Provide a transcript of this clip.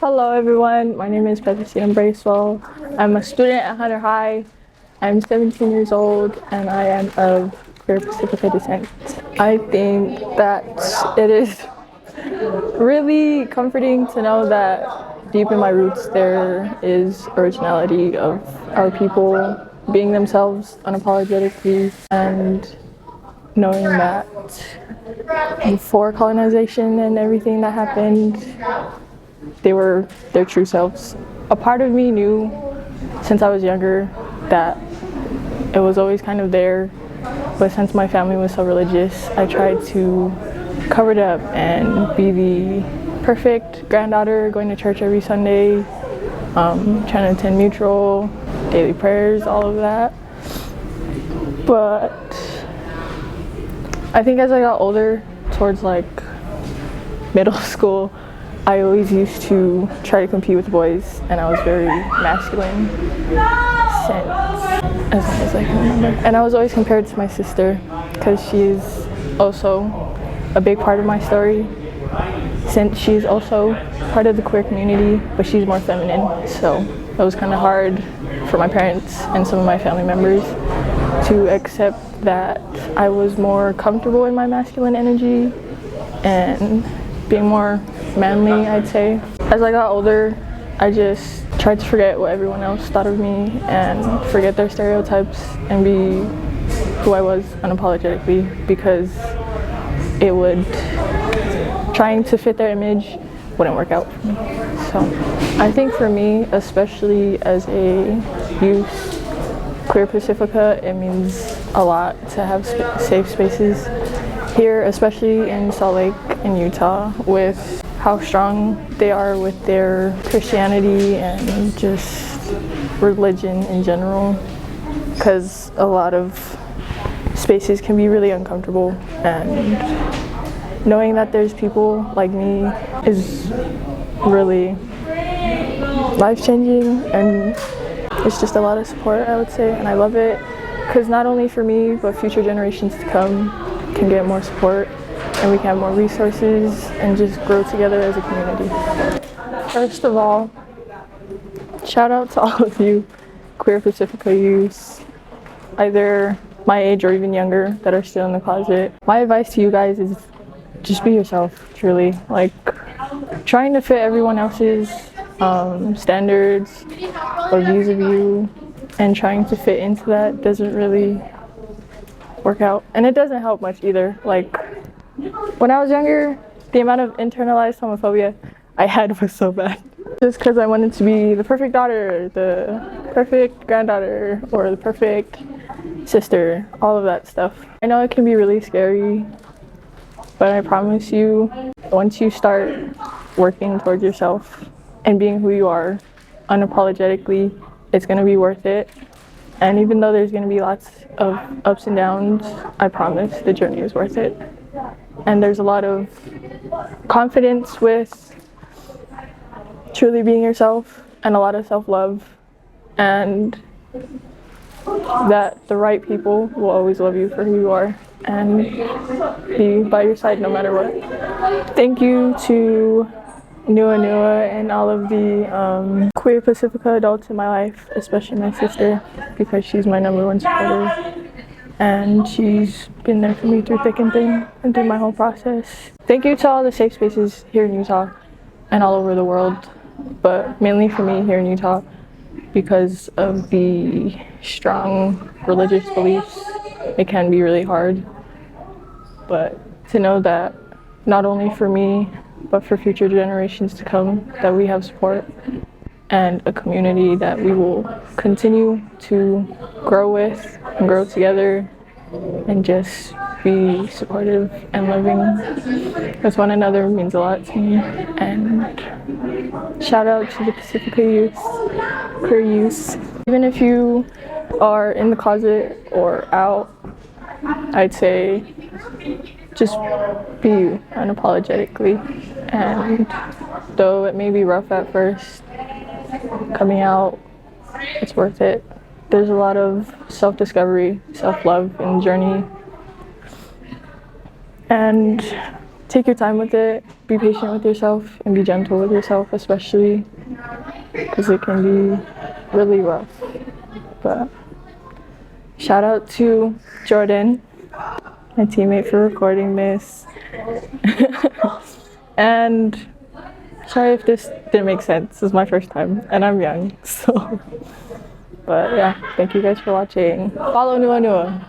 Hello everyone, my name is Pasifika. I'm a student at Hunter High. I'm 17 years old and I am of queer Pacifica descent. I think that it is really comforting to know that deep in my roots there is originality of our people being themselves unapologetically, and knowing that before colonization and everything that happened, they were their true selves. A part of me knew since I was younger that it was always kind of there, but since my family was so religious, I tried to cover it up and be the perfect granddaughter, going to church every Sunday, trying to attend mutual, daily prayers, all of that. But I think as I got older, towards like middle school, I always used to try to compete with boys, and I was very masculine since as long as I can remember. And I was always compared to my sister because she's also a big part of my story, since she's also part of the queer community, but she's more feminine. So it was kind of hard for my parents and some of my family members to accept that I was more comfortable in my masculine energy and being more manly, I'd say. As I got older, I just tried to forget what everyone else thought of me and forget their stereotypes and be who I was unapologetically, because trying to fit their image wouldn't work out for me. So I think for me, especially as a youth, queer Pacifica, it means a lot to have safe spaces here, especially in Salt Lake in Utah, with how strong they are with their Christianity and just religion in general, because a lot of spaces can be really uncomfortable, and knowing that there's people like me is really life-changing, and it's just a lot of support, I would say, and I love it, because not only for me but future generations to come can get more support, and we can have more resources and just grow together as a community. First of all, shout out to all of you queer Pacifica youths, either my age or even younger, that are still in the closet. My advice to you guys is just be yourself, truly. Like, trying to fit everyone else's standards or views of you and trying to fit into that doesn't really work out, and it doesn't help much either. Like, when I was younger, the amount of internalized homophobia I had was so bad, just because I wanted to be the perfect daughter, the perfect granddaughter, or the perfect sister, all of that stuff. I know it can be really scary, but I promise you, once you start working towards yourself and being who you are unapologetically, it's going to be worth it. And even though there's going to be lots of ups and downs, I promise the journey is worth it. And there's a lot of confidence with truly being yourself, and a lot of self-love, and that the right people will always love you for who you are and be by your side no matter what. Thank you to Nuanua and all of the queer Pacifica adults in my life, especially my sister, because she's my #1 supporter, and she's been there for me through thick and thin and through my whole process. Thank you to all the safe spaces here in Utah and all over the world, but mainly for me here in Utah, because of the strong religious beliefs. It can be really hard, but to know that not only for me but for future generations to come, that we have support and a community that we will continue to grow with and grow together and just be supportive and loving with one another means a lot to me. And shout out to the Pacifica youth, queer youth. Even if you are in the closet or out, I'd say just be you unapologetically. And though it may be rough at first, coming out, it's worth it. There's a lot of self-discovery, self-love in the journey. And take your time with it, be patient with yourself, and be gentle with yourself, especially because it can be really rough. But shout out to Jordan, my teammate, for recording this. And sorry if this didn't make sense. This is my first time and I'm young, so. But yeah, thank you guys for watching. Follow Nuanua.